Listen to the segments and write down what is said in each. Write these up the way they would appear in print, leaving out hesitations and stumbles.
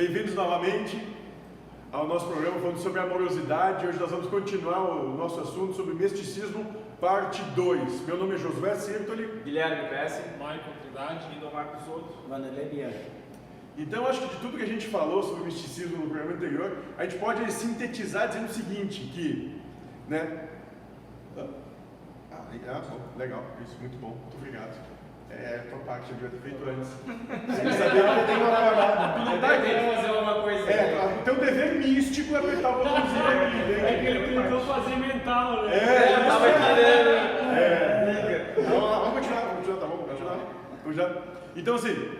Bem-vindos novamente ao nosso programa falando sobre amorosidade. Hoje nós vamos continuar o nosso assunto sobre misticismo, parte 2. Meu nome é Josué Sirtoli, Guilherme Pesce, Michael Trindade e do Marcos Souto. Vanderlei Bianchi. Então, acho que de tudo que a gente falou sobre misticismo no programa anterior, a gente pode sintetizar dizendo o seguinte, que, né? Bom, legal, isso, muito bom, muito obrigado. É a tua parte, eu devia ter feito antes. Sem saber que tem uma parada. Tu não tá querendo fazer alguma coisa. O teu dever místico é apertar o botãozinho aqui. É que ele tentou fazer mental, né? Eu tava querendo. Vamos continuar, tá bom? Vamos já. Então, assim,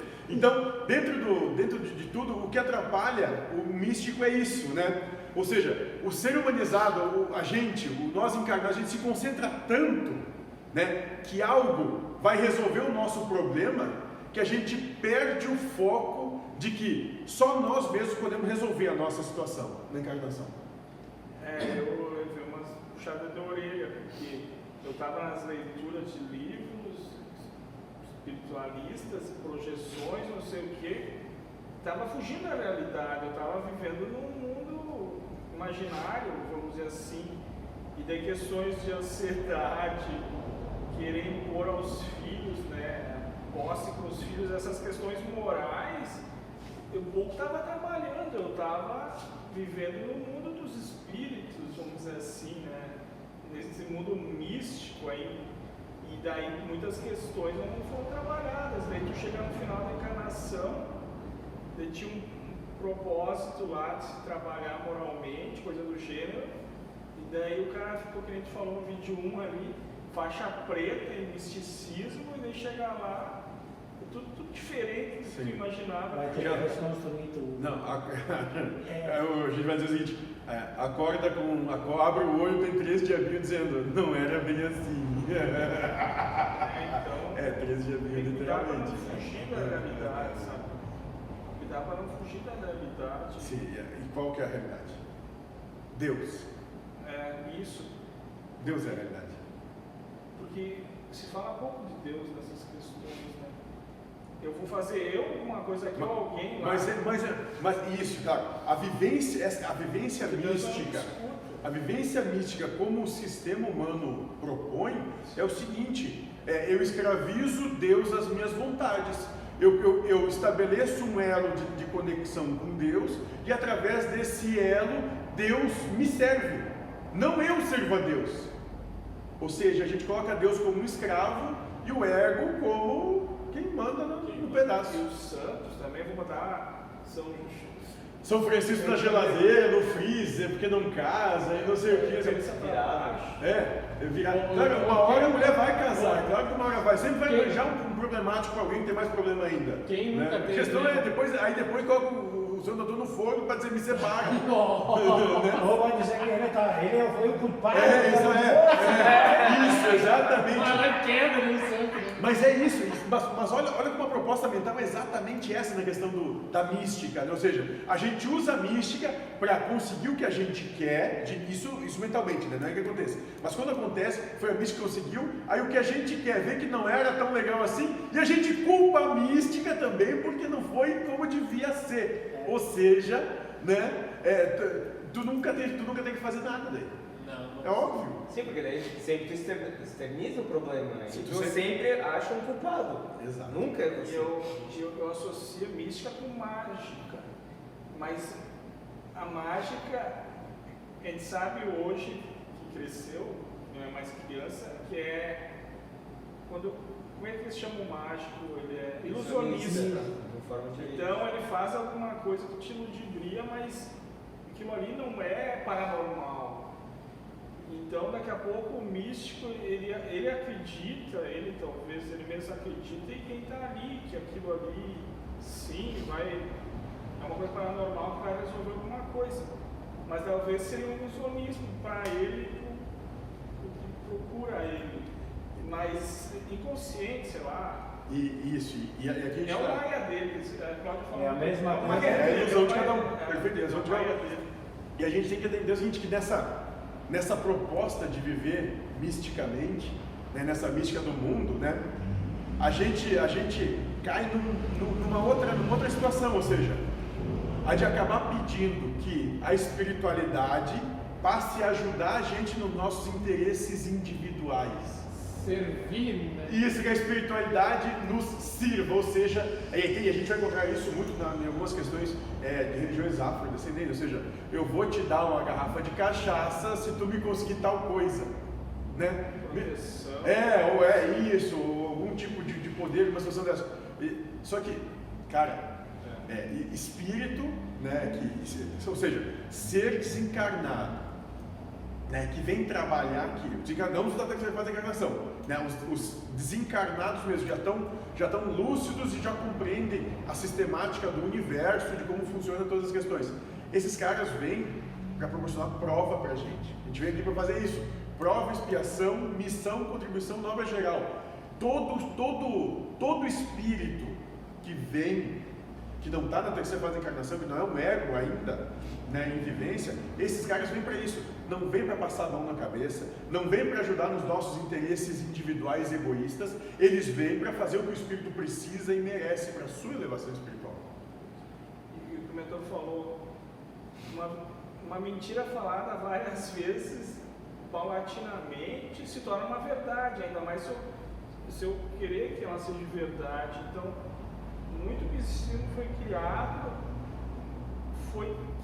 dentro de tudo, o que atrapalha o místico é isso, né? Ou seja, o ser humanizado, nós encarnados, a gente se concentra tanto, né, que algo vai resolver o nosso problema, que a gente perde o foco de que só nós mesmos podemos resolver a nossa situação na encarnação. Eu levei umas puxadas da orelha, porque eu estava nas leituras de livros espiritualistas, projeções, não sei o que, estava fugindo da realidade, eu estava vivendo num mundo imaginário, vamos dizer assim, e daí questões de ansiedade, querer impor aos filhos, né, posse para os filhos, essas questões morais, eu pouco estava trabalhando, eu estava vivendo no mundo dos espíritos, vamos dizer assim, né, nesse mundo místico aí, e daí muitas questões não foram trabalhadas, daí tu chega no final da encarnação, daí tinha um propósito lá de se trabalhar moralmente, coisa do gênero, e daí o cara ficou, que a gente falou no vídeo 1 ali, faixa preta em misticismo, e daí chega lá, tudo diferente do que tu imaginava. Vai ter que reconstruir tudo. Não, a gente vai dizer o seguinte, abre o olho, tem 3 diabinhos dizendo, não era bem assim. Então, 3 diabinhos literalmente. Cuidar para não fugir da realidade, sabe? Cuidar para não fugir da realidade. Sim, e qual que é a realidade? Deus. Isso. Deus é a realidade. Porque se fala pouco de Deus nessas questões, né? Eu vou fazer alguma coisa aqui ou alguém lá. Mas isso, cara, a vivência mística como o sistema humano propõe é o seguinte, eu escravizo Deus às minhas vontades. Eu estabeleço um elo de conexão com Deus e através desse elo Deus me serve, não eu sirvo a Deus. Ou seja, a gente coloca Deus como um escravo e o ego como quem manda no pedaço. E os santos também, vou botar São Francisco na geladeira, no freezer, porque não casa e não sei o que. Claro, uma hora a mulher vai casar, claro que uma hora vai. Sempre vai arranjar um problemático para alguém que tem mais problema ainda. Quem nunca teve? A questão é, depois coloca o seu doutor no fogo para dizer me separa. Ou vai dizer que ele foi o culpado. Isso, exatamente. Ela quebra no sangue. Mas é isso, mas olha como a proposta mental é exatamente essa na questão da mística, né? Ou seja, a gente usa a mística para conseguir o que a gente quer, isso mentalmente, né? Não é que acontece. Mas quando acontece, foi a mística que conseguiu, aí o que a gente quer ver que não era tão legal assim, e a gente culpa a mística também porque não foi como devia ser. Ou seja, né? Tu nunca tem que fazer nada daí. Não. É óbvio. Sim, porque daí sempre tu externiza o problema, né? Sim, Tu sempre acha um culpado. Exato. Nunca é você. eu associo mística com mágica, mas a mágica, a gente sabe hoje que cresceu, não é mais criança, que é quando, como é que eles chamam o mágico? Ele é ilusionista. Então ele faz alguma coisa que te ludibria, mas aquilo ali não é paranormal. Então daqui a pouco o místico, ele acredita, ele mesmo acredita em quem está ali, que aquilo ali sim é uma coisa paranormal que vai resolver alguma coisa. Mas talvez seria um ilusionismo para ele, o que procura ele. Mas inconsciente, sei lá. E aqui a gente É o maia deles, Cláudio falou. É a mesma coisa. É a ilusão de cada um. Perfeito, a ilusão de cada um. Dele. E a gente tem que entender o seguinte, que nessa proposta de viver misticamente, né, nessa mística do mundo, né, a gente cai numa outra situação, ou seja, a de acabar pedindo que a espiritualidade passe a ajudar a gente nos nossos interesses individuais. Servir, né? Isso, que a espiritualidade nos sirva, ou seja, e a gente vai encontrar isso muito em algumas questões de religiões afrodescendentes, ou seja, eu vou te dar uma garrafa de cachaça se tu me conseguir tal coisa, né? Proteção. Ou é isso, ou algum tipo de poder, uma situação dessa. Só que, cara, espírito, né, ou seja, ser desencarnado, né, que vem trabalhar aqui, não os que fazem a encarnação, né, os desencarnados mesmo já estão lúcidos e já compreendem a sistemática do universo, de como funcionam todas as questões. Esses caras vêm para proporcionar prova para a gente vem aqui para fazer isso, prova, expiação, missão, contribuição, nova geral. Todo espírito que vem, que não está na terceira fase da encarnação, que não é um ego ainda, né, em vivência, esses caras vêm para isso, não vêm para passar a mão na cabeça, não vêm para ajudar nos nossos interesses individuais e egoístas, eles vêm para fazer o que o espírito precisa e merece para a sua elevação espiritual. E o que o mentor falou, uma mentira falada várias vezes, paulatinamente, se torna uma verdade, ainda mais se eu querer que ela seja verdade. Então, muito misticismo foi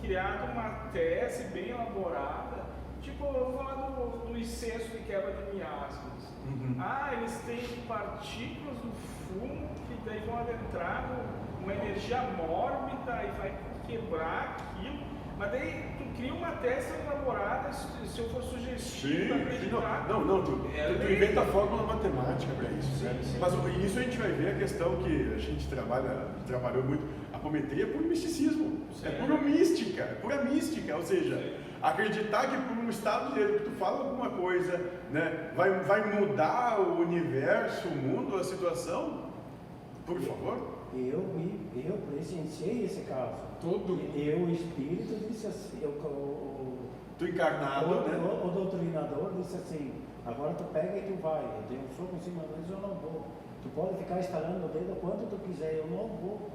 criado uma tese bem elaborada, tipo, eu vou falar do incenso de quebra de miasmas. Eles têm partículas do fumo que daí vão adentrar uma energia mórbida e vai quebrar aquilo, mas daí tu cria uma tese elaborada, se eu for sugestivo, acreditar. Tu inventa a fórmula matemática para isso, né? Mas isso a gente vai ver a questão que a gente trabalhou muito, a apometria é puro misticismo, é pura mística, ou seja, acreditar que por um estado de que tu fala alguma coisa, né, vai mudar o universo, o mundo, a situação, por favor. Eu presenciei esse caso. O espírito disse assim, Tu encarnado, né? O doutrinador disse assim, agora tu pega e tu vai, eu dei um soco em cima deles, eu não vou. Tu pode ficar estalando o dedo quanto tu quiser, eu não vou.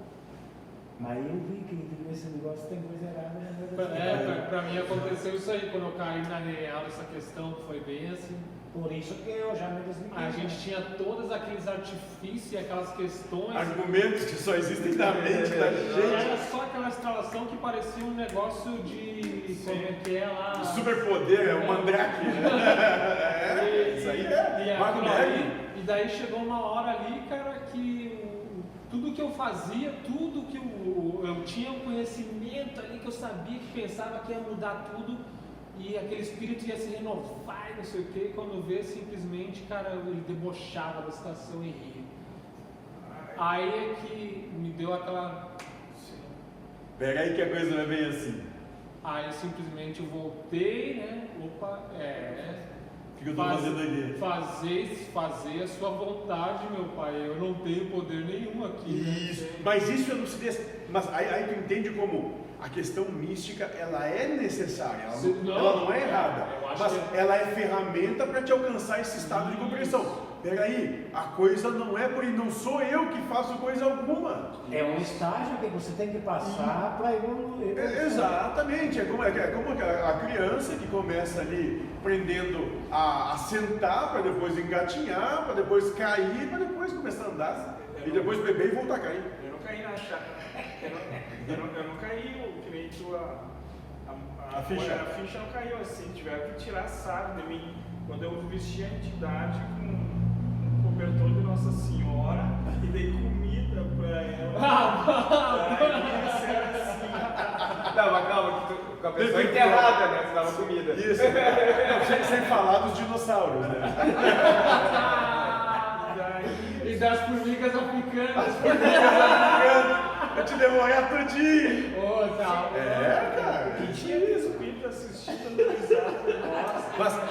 Mas eu vi que esse negócio tem coisa errada. Né? Pra mim aconteceu isso aí, quando eu caí na real, essa questão foi bem assim. Por isso que eu já me desliguei. A gente tinha todos aqueles artifícios e aquelas questões. Argumentos que só existem na mente da gente. Era só aquela instalação que parecia um negócio de. Como é que é lá? Superpoder, é o Mandrake. Isso aí é. E daí chegou uma hora ali, cara, que tudo que eu fazia, tudo que eu tinha um conhecimento ali, que eu sabia, que pensava que ia mudar tudo. E aquele espírito ia se renovar e não sei o que, quando vê simplesmente, cara, ele debochava da situação e ria. Aí é que me deu aquela. Pega aí que a coisa não é bem assim. Aí simplesmente eu voltei, né? Opa, O que eu tô fazendo aqui? Fazer a sua vontade, meu pai. Eu não tenho poder nenhum aqui. Isso, né? mas isso é lucidez. Mas aí tu entende como a questão mística, ela é necessária, ela não é errada, mas ela é ferramenta para te alcançar esse estado de compreensão. Peraí, a coisa não é por não sou eu que faço coisa alguma. É um estágio que você tem que passar para evoluir. Exatamente, é como a criança que começa ali aprendendo a sentar para depois engatinhar, para depois cair, para depois começar a andar e depois beber e voltar a cair. Eu não caí na chácara, eu não caí, que nem a ficha não caiu assim, tiveram que tirar sarro de mim quando eu vesti a entidade com um cobertor de Nossa Senhora e dei comida pra ela. Aí era assim. Não, mas calma, com a pessoa enterrada, né? Você dava comida. Isso, sem falar dos dinossauros, né? E das formigas africanas. Eu te devorar tudinho. Tá. Cara. Que tinha espírito assistindo no bizarro.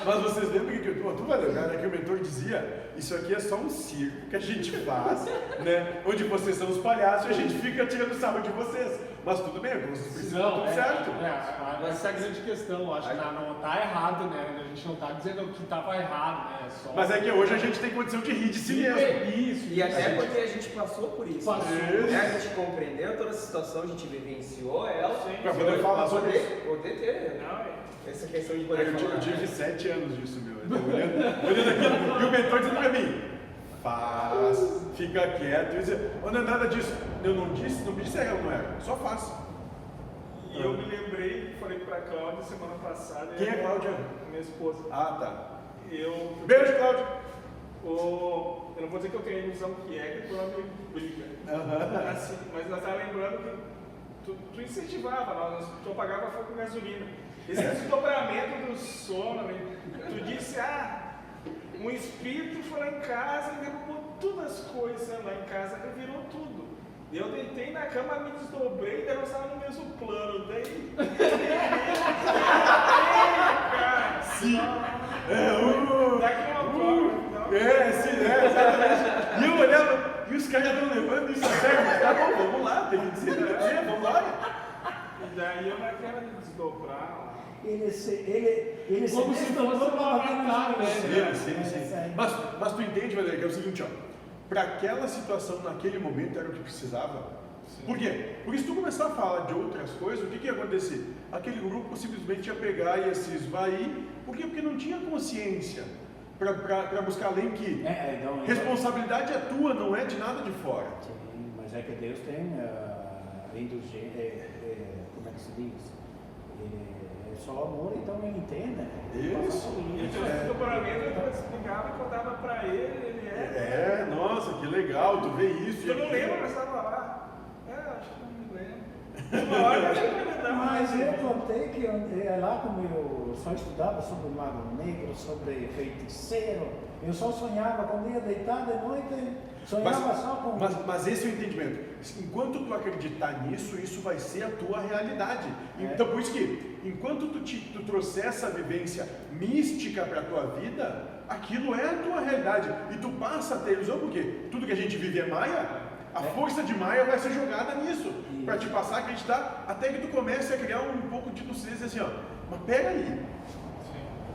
Mas vocês lembram que tu vai lembrar, né, que o mentor dizia, isso aqui é só um circo que a gente faz, né? Onde vocês são os palhaços e a gente fica tirando sarro de vocês. Mas tudo bem, vocês precisam tudo certo. Essa é a grande questão. Eu acho que não tá errado, né? A gente não tá dizendo que tava errado, né? Mas é que hoje a gente tem condição de rir de si mesmo. Isso. E até porque a gente passou por isso. Passou. Né? A gente compreendeu toda essa situação, a gente vivenciou ela. Pra poder falar sobre isso. Poder ter, essa questão de poder falar. Eu tive 7 anos disso, meu. Olhando aquilo, e o mentor dizendo pra mim, faz, fica quieto. E dizer, não é nada disso. Eu não disse se era ou não era, só faz. E eu me lembrei, falei pra Cláudia semana passada. Quem é Cláudia? Minha esposa. Ah, tá. Beijo, Cláudia. Eu não vou dizer que eu tenho a ilusão que depois ela me briga. Assim, mas ela estava lembrando que tu incentivava, tu pagava fogo com gasolina. Esse desdobramento do sono, tu disse, um espírito foi lá em casa e derrubou todas as coisas lá em casa, revirou tudo. Eu deitei na cama, me desdobrei, daí nós estávamos no mesmo plano. Daí. Cara! Sim! Daqui uma prova. Exatamente. E eu olhava, e os caras estão levando isso a sério, mas tá bom, vamos lá, tem que dizer, vamos lá. E daí eu naquela de desdobrar. Ele se Como se fosse uma batalha, né? Sim. Mas tu entende, Valéria, que é o seguinte, para aquela situação naquele momento era o que precisava. Sim. Por quê? Porque se tu começar a falar de outras coisas, o que ia acontecer? Aquele grupo simplesmente ia pegar e ia se esvair. Por quê? Porque não tinha consciência para buscar além que responsabilidade é tua, não é de nada de fora. Sim, mas é que Deus tem como é que se diz? É só amor, então ele entende. Isso. E o temperamento eu explicava e contava para ele nossa, que legal, tu vê isso. Eu não lembro, mas estava lá. Acho que não me lembro. Uma hora eu acho que não me lembro. Mas eu contei que lá como eu só estudava sobre mago negro, sobre feiticeiro, eu só sonhava quando ia deitar de noite, sonhava só com... Mas esse é o entendimento. Enquanto tu acreditar nisso, isso vai ser a tua realidade. Então por isso que, enquanto tu trouxer essa vivência mística para a tua vida, aquilo é a tua realidade. E tu passa a ter ilusão, porque tudo que a gente vive é Maia, a força de Maia vai ser jogada nisso, para te passar a acreditar, até que tu comece a criar um pouco de lucidez assim, mas pera aí,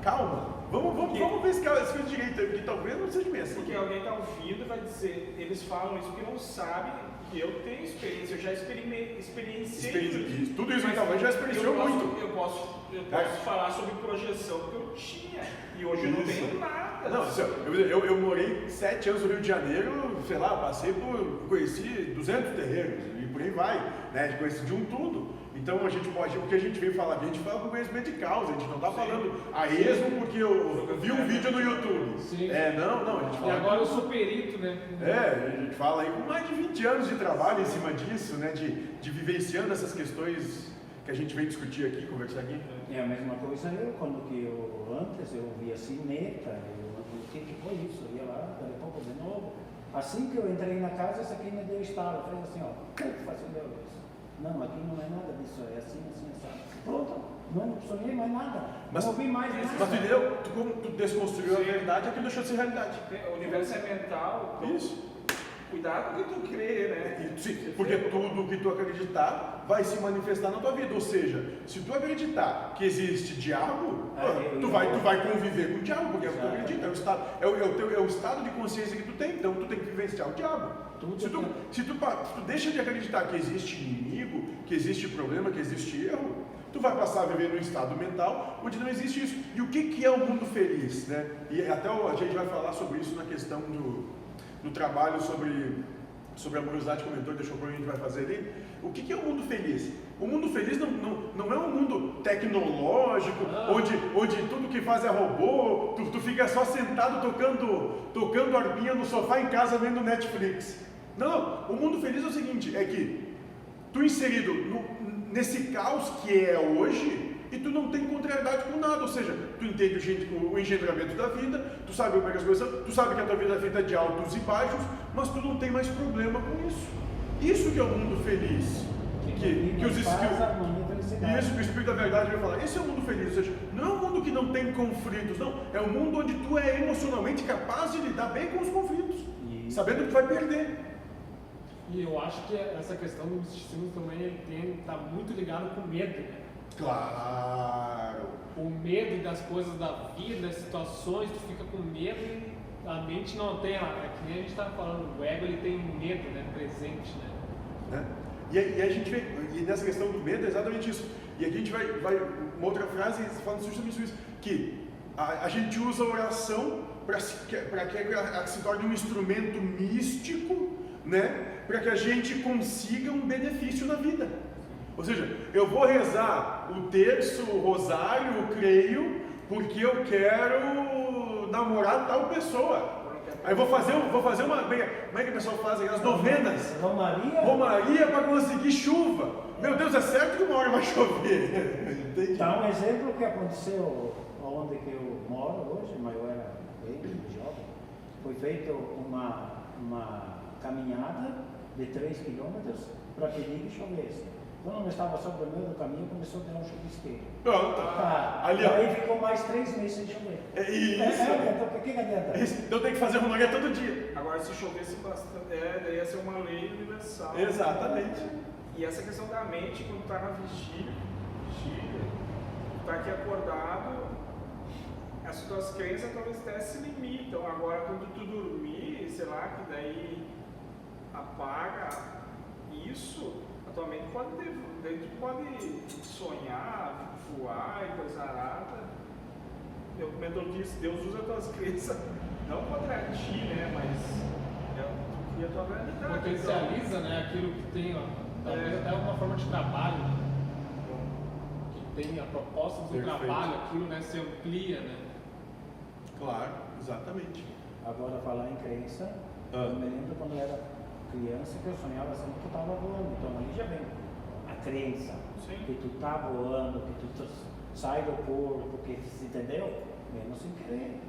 calma, vamos ver esse coisa direito, porque talvez não seja bem assim. Porque alguém está ouvindo e vai dizer, eles falam isso porque não sabem que eu tenho experiência, eu já experienciei isso. Tudo isso talvez já experienciou muito. Eu posso falar sobre projeção que eu tinha, e hoje eu não tenho nada. Não, eu morei 7 anos no Rio de Janeiro, sei lá, conheci 200 terreiros e por aí vai, né? Conheci de um tudo. Então a gente pode, o que a gente veio falar, a gente fala com conhecimento de causa, a gente não está falando a esmo porque eu vi um vídeo no YouTube. Sim. Não, a gente fala. E agora eu sou perito, né? A gente fala aí com mais de 20 anos de trabalho em cima disso, né? De vivenciando essas questões que a gente vem discutir aqui, conversar aqui. É a mesma coisa antes eu via assim, neta, o que foi isso? Eu ia lá, dali a pouco de novo. Assim que eu entrei na casa, essa aqui me deu estalo, fez assim, fazendo isso. Não, aqui não é nada disso, é assim. Pronto, não sonhei mais nada, não ouvi mais nada. Mas tu entendeu? Como tu desconstruiu a verdade, aquilo deixou de ser realidade. O universo é mental. Isso. Cuidado com o que tu crê, né? Sim, porque tudo que tu acreditar vai se manifestar na tua vida. Ou seja, se tu acreditar que existe diabo, tu vai conviver com o diabo, porque é o que tu acredita, é o estado de consciência que tu tem, então tu tem que vivenciar o diabo. Se tu deixa de acreditar que existe inimigo, que existe problema, que existe erro, tu vai passar a viver num estado mental onde não existe isso. E o que é o mundo feliz, né? E até a gente vai falar sobre isso na questão do trabalho sobre a amorosidade que o mentor deixou para a gente vai fazer ali. O que é o mundo feliz? O mundo feliz não é um mundo tecnológico, onde tudo que faz é robô, tu fica só sentado tocando arpinha no sofá em casa vendo Netflix. Não, o mundo feliz é o seguinte, é que tu inserido nesse caos que é hoje, e tu não tem contrariedade com nada, ou seja, tu entende o engendramento da vida, tu sabe como é que as coisas são, tu sabe que a tua vida é feita de altos e baixos, mas tu não tem mais problema com isso. Isso que é o mundo feliz. Que os isso que o Espírito da Verdade vai falar. Esse é o mundo feliz, ou seja, não é um mundo que não tem conflitos, não. É um mundo onde tu é emocionalmente capaz de lidar bem com os conflitos, sabendo que tu vai perder. E eu acho que essa questão do misticismo também está muito ligado com medo, né? Claro. O medo das coisas da vida, das situações, tu fica com medo e a mente não tem, é que nem a gente estava falando, o ego ele tem medo, né, presente, né? E aí a gente vê, e nessa questão do medo é exatamente isso. E aqui a gente vai uma outra frase falando justamente isso, que a gente usa a oração para que ela se torne um instrumento místico, né, para que a gente consiga um benefício na vida. Ou seja, eu vou rezar o terço, o rosário, o creio, porque eu quero namorar tal pessoa. Aí vou fazer uma. Como é que a pessoa faz aquelas novenas? Romaria para conseguir chuva. Meu Deus, é certo que uma hora vai chover. Entendi. Dá um exemplo que aconteceu onde que eu moro hoje, mas eu era bem jovem. Foi feita uma caminhada de 3 quilômetros para pedir que chovesse. Quando eu estava sobre o meio do caminho, começou a ter um chuvisqueiro. Pronto. Ali, ó. Aí ficou mais 3 meses sem chover. É isso. Então, o que adianta? Então tem que fazer romaria todo dia. Agora, se chovesse bastante, daí ia ser uma lei universal. Exatamente. E essa questão da mente, quando está na vigília, está aqui acordado, as tuas crenças talvez até se limitam. Agora, quando tu dormir, sei lá, que daí apaga isso, a tua mente pode ter, daí tu pode sonhar, voar e coisa arada. O mentor disse, Deus usa as tuas crenças, não contra ti, né, mas tu cria a tua realidade. Potencializa, né, aquilo que tem, ó, talvez até uma forma de trabalho, né? Que tem a proposta do Perfeito. trabalho, aquilo, né, se amplia, né? Claro, exatamente. Agora, falar em crença, eu me lembro quando eu era criança que eu sonhava sempre que eu estava voando. Então, ali já vem a crença. Sim. Que tu tá voando, que tu sai do corpo, que se entendeu? Mesmo sem querer,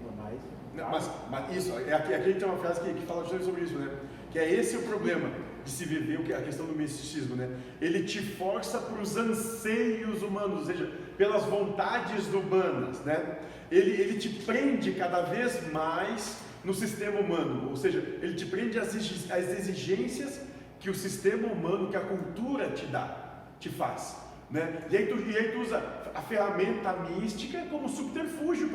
Mas isso, aqui a gente tem uma frase que fala justamente sobre isso, né? Que é esse o problema de se viver a questão do misticismo, né? Ele te força para os anseios humanos, ou seja, pelas vontades humanas, né? Ele te prende cada vez mais no sistema humano, ou seja, ele te prende às exigências que o sistema humano, que a cultura te faz. Né? E aí tu usa a ferramenta mística como subterfúgio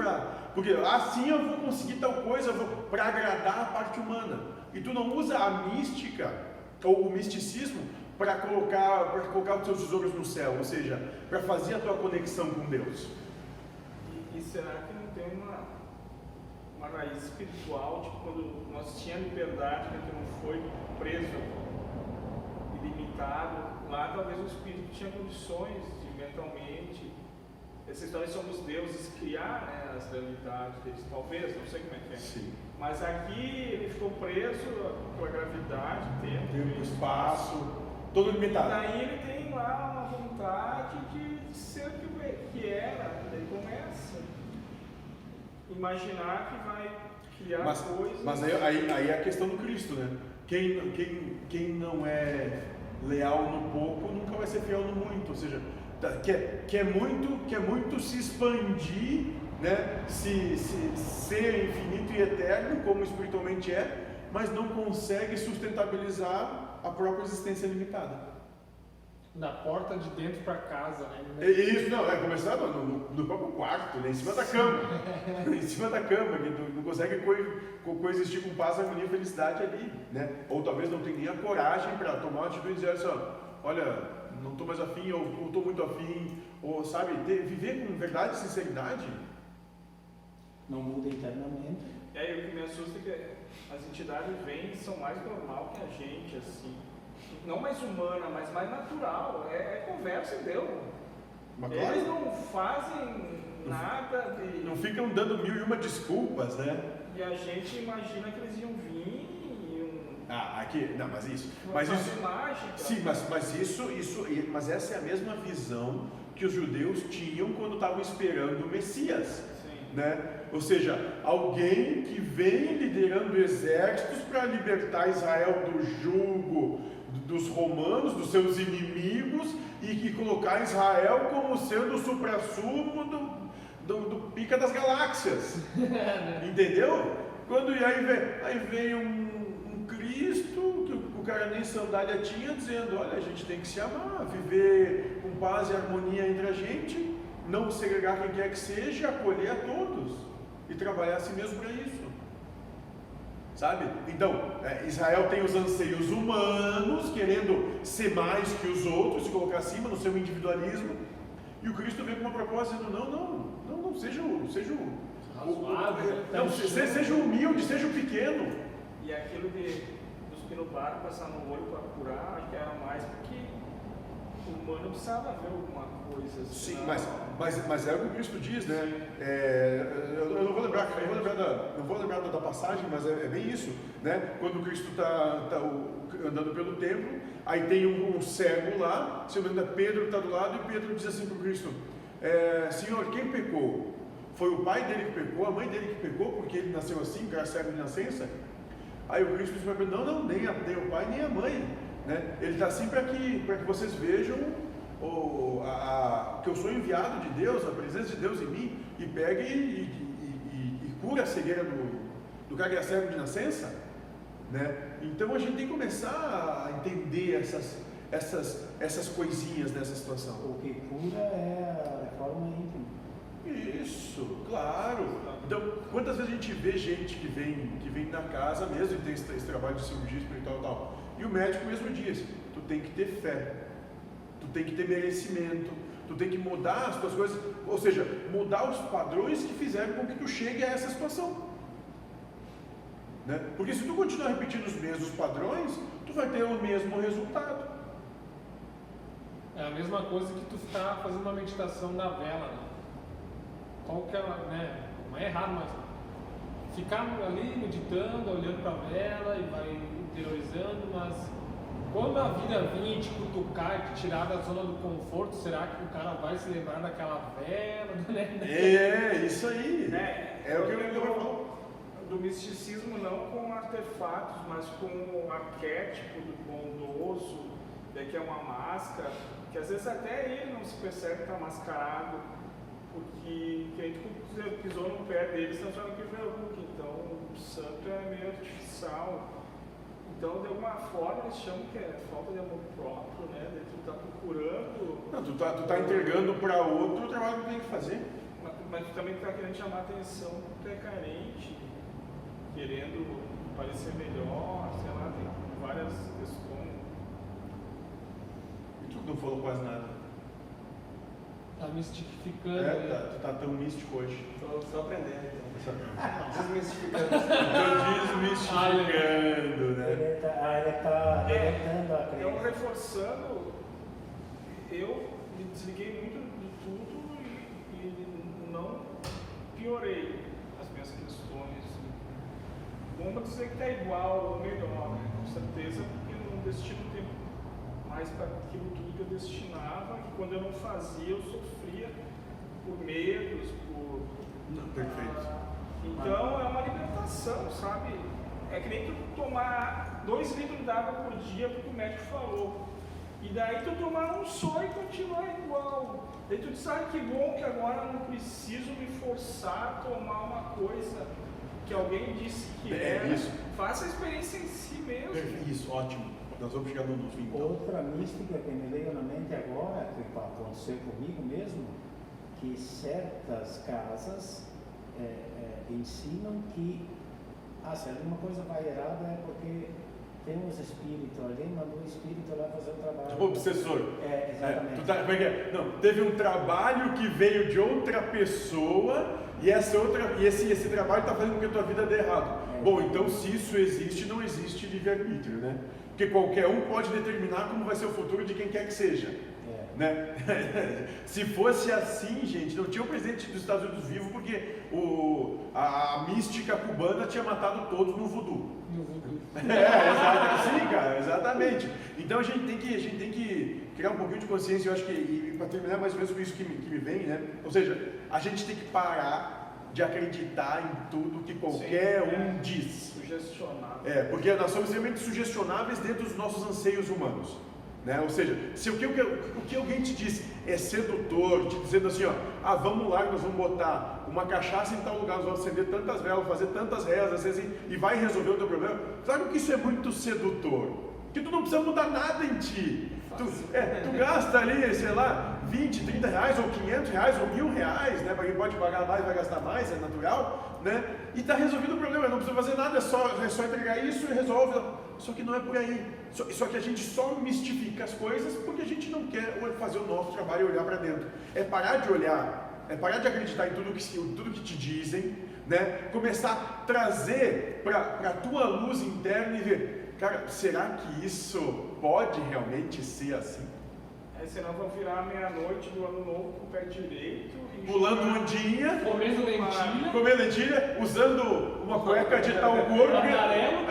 porque assim eu vou conseguir tal coisa para agradar a parte humana. E tu não usa a mística ou o misticismo para colocar os teus tesouros no céu, ou seja, para fazer a tua conexão com Deus. E será que não tem uma raiz espiritual, tipo quando nós tínhamos liberdade, que a gente não foi preso, ilimitado? Lá talvez o espírito tinha condições de mentalmente, essa história de somos deuses, criar, né, as realidades deles, talvez, não sei como é que é. Sim. Mas aqui ele ficou preso pela gravidade, Tempo, espaço, todo e limitado. daí ele tem lá uma vontade de ser o que era, daí começa a imaginar que vai criar coisas. Mas aí é a questão do Cristo, né? Quem não é leal no pouco nunca vai ser fiel no muito, ou seja, quer muito se expandir, né? Se ser infinito e eterno, como espiritualmente é, mas não consegue sustentabilizar a própria existência limitada. Da porta de dentro para casa, né? Isso, não, é começar no próprio quarto, né? Em cima da cama. Em cima da cama, que tu não consegue coexistir com paz, harmonia e felicidade ali, né? Ou talvez não tenha nem a coragem para tomar uma atitude e dizer assim, olha, não estou mais afim, ou estou muito afim, ou sabe, viver com verdade e sinceridade. Não muda internamente. E aí o que me assusta é que as entidades vêm e são mais normal que a gente, assim. Não mais humana, mas mais natural. É conversa e deu. Mas, claro, eles não fazem nada de... Não ficam dando 1001 desculpas, né? E a gente imagina que eles iam vir e iam... Aqui, não, mas isso... mágica. Sim, mas essa é a mesma visão que os judeus tinham quando estavam esperando o Messias. Sim. Né? Ou seja, alguém que vem liderando exércitos para libertar Israel do jugo dos romanos, dos seus inimigos, e que colocar Israel como sendo o suprassumo do pica das galáxias. Entendeu? Aí vem um Cristo, que o cara nem sandália tinha, dizendo, olha, a gente tem que se amar, viver com paz e harmonia entre a gente, não segregar quem quer que seja, acolher a todos e trabalhar assim mesmo para isso. Sabe? Então, Israel tem os anseios humanos, querendo ser mais que os outros, se colocar acima no seu individualismo, e o Cristo vem com uma proposta dizendo, não, seja humilde, seja o pequeno. E aquilo de cuspir no barco, passar no olho para curar, acho que era mais porque o humano precisava ver alguma coisa. Sim, mas é o que o Cristo diz, né? Eu não vou lembrar da passagem, mas é bem isso, né? Quando o Cristo está andando pelo templo, aí tem um cego lá, se eu não me engano, Pedro está do lado, e Pedro diz assim para o Cristo, Senhor, quem pecou? Foi o pai dele que pecou, a mãe dele que pecou, porque ele nasceu assim, cara cego de nascença? Aí o Cristo diz para Pedro, não, nem o pai nem a mãe, né? Ele está assim para que vocês vejam que eu sou enviado de Deus, a presença de Deus em mim, e pega e cura a cegueira do cara que é cego de nascença, né? Então a gente tem que começar a entender essas coisinhas nessa situação. O que cura é a reforma íntima. Isso, claro. Então, quantas vezes a gente vê gente que vem na casa mesmo e tem esse trabalho de cirurgia espiritual e tal, e o médico mesmo diz, tu tem que ter fé, tu tem que ter merecimento, tu tem que mudar as tuas coisas, ou seja, mudar os padrões que fizeram com que tu chegue a essa situação, né? Porque se tu continuar repetindo os mesmos padrões, tu vai ter o mesmo resultado. É a mesma coisa que tu ficar fazendo uma meditação da vela, né? Qual que é, né? Não é errado, mas ficar ali meditando, olhando para a vela e vai interiorizando, mas quando a vida vir te cutucar e te tirar da zona do conforto, será que o cara vai se lembrar daquela vela? Né? Isso aí. É o que eu falo. Do misticismo não com artefatos, mas com o arquétipo do bondoso, que é uma máscara, que às vezes até ele não se percebe que está mascarado, porque quem pisou no pé dele se transforma em verruga, então o santo é meio artificial. Então, de alguma forma, eles chamam que é falta de amor próprio, né? De tu tá procurando... Não, tu tá entregando para outro o trabalho que tem que fazer. Mas tu também tá querendo chamar atenção porque tu é carente, querendo parecer melhor, sei lá, tem várias questões. E tu não falou quase nada. Tá mistificando. Tu tá tão místico hoje. Só aprendendo, então. Desmistificando. Tô desmistificando, né? Ele está deletando a Eu crença. reforçando, eu me desliguei muito de tudo e não piorei as minhas questões. Vamos dizer que está igual ou melhor, né? Com certeza, porque não destino tempo mais para aquilo tudo que eu destinava, que quando eu não fazia eu sofria por medos, por... Não, perfeito. Então é uma libertação, sabe? É que nem tu tomar 2 litros d'água por dia porque o médico falou. E daí tu tomar um só e continuar igual. Daí tu diz, que bom que agora eu não preciso me forçar a tomar uma coisa que alguém disse que era. Isso. Faça a experiência em si mesmo. Isso, ótimo. Nós vamos chegar no fim. Então. Outra mística que me veio na mente agora, que aconteceu comigo mesmo, que certas casas ensinam que se alguma coisa vai errada é porque tem uns espíritos, alguém mandou um espírito lá fazer um trabalho. O obsessor. Exatamente. Não, teve um trabalho que veio de outra pessoa e esse trabalho está fazendo com que a tua vida dê errado. Bom, então se isso existe, não existe livre-arbítrio, né? Porque qualquer um pode determinar como vai ser o futuro de quem quer que seja. Né? Se fosse assim, gente, não tinha o presidente dos Estados Unidos vivo porque a mística cubana tinha matado todos no voodoo. Sim, cara, exatamente. Então a gente tem que criar um pouquinho de consciência, eu acho que, e para terminar mais ou menos com isso que me vem, né? Ou seja, a gente tem que parar de acreditar em tudo que qualquer um diz. Sugestionável. Porque nós somos extremamente sugestionáveis dentro dos nossos anseios humanos. Né? Ou seja, se o que alguém te diz é sedutor, te dizendo assim, vamos lá, nós vamos botar uma cachaça em tal lugar, nós vamos acender tantas velas, fazer tantas rezas assim, e vai resolver o teu problema, claro que isso é muito sedutor, que tu não precisa mudar nada em ti. Tu gasta ali, sei lá, 20, 30 reais, ou 500 reais, ou 1.000 reais, né? Para quem pode pagar mais, vai gastar mais, é natural, né? E está resolvido o problema, não precisa fazer nada, é só entregar isso e resolve. Só que não é por aí. Só que a gente só mistifica as coisas porque a gente não quer fazer o nosso trabalho e olhar para dentro. É parar de olhar, é parar de acreditar em tudo que te dizem, né? Começar a trazer para a tua luz interna e ver, cara, será que isso pode realmente ser assim? Senão vão virar meia-noite do ano novo com o pé direito. Pulando ondinha, comendo lentilha, usando uma cueca de tal cor. Amarelo,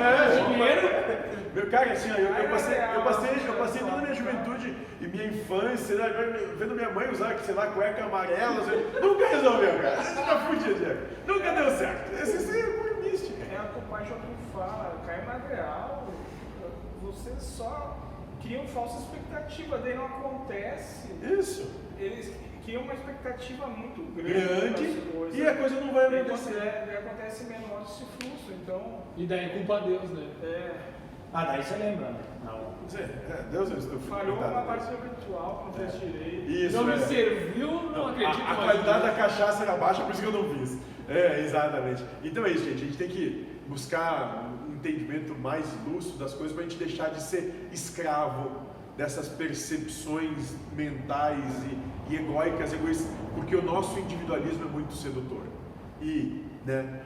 dinheiro. Meu cara, assim, eu passei toda a minha juventude e minha infância, né, vendo minha mãe usar, sei lá, cueca amarela. Nunca resolveu, cara. Você tá fudido, já. Nunca deu certo. Esse é muito mística. É a compaixão que fala, cai na real. Você só criam falsa expectativa, daí não acontece. Isso. Eles criam uma expectativa muito grande das coisas, e a coisa não vai acontecer. Daí acontece menor esse fluxo, então... E daí culpa a Deus, né? Daí você lembra, né? Não. Deus é estúpido. Falhou uma parte ritual, não fez direito. Isso, não me serviu, não acredito A mais. qualidade da cachaça era baixa, por isso que eu não fiz. Exatamente. Então é isso, gente. A gente tem que buscar um entendimento mais lúcido das coisas para a gente deixar de ser escravo dessas percepções mentais e egóicas, egoístas, porque o nosso individualismo é muito sedutor. E, né,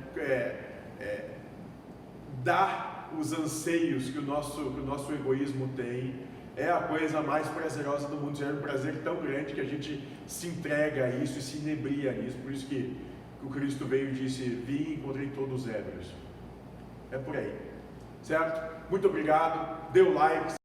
dar os anseios que o nosso egoísmo tem é a coisa mais prazerosa do mundo. É um prazer tão grande que a gente se entrega a isso e se inebria nisso. Por isso que o Cristo veio e disse: vim e encontrei todos ébrios. É por aí, certo? Muito obrigado, dê o like,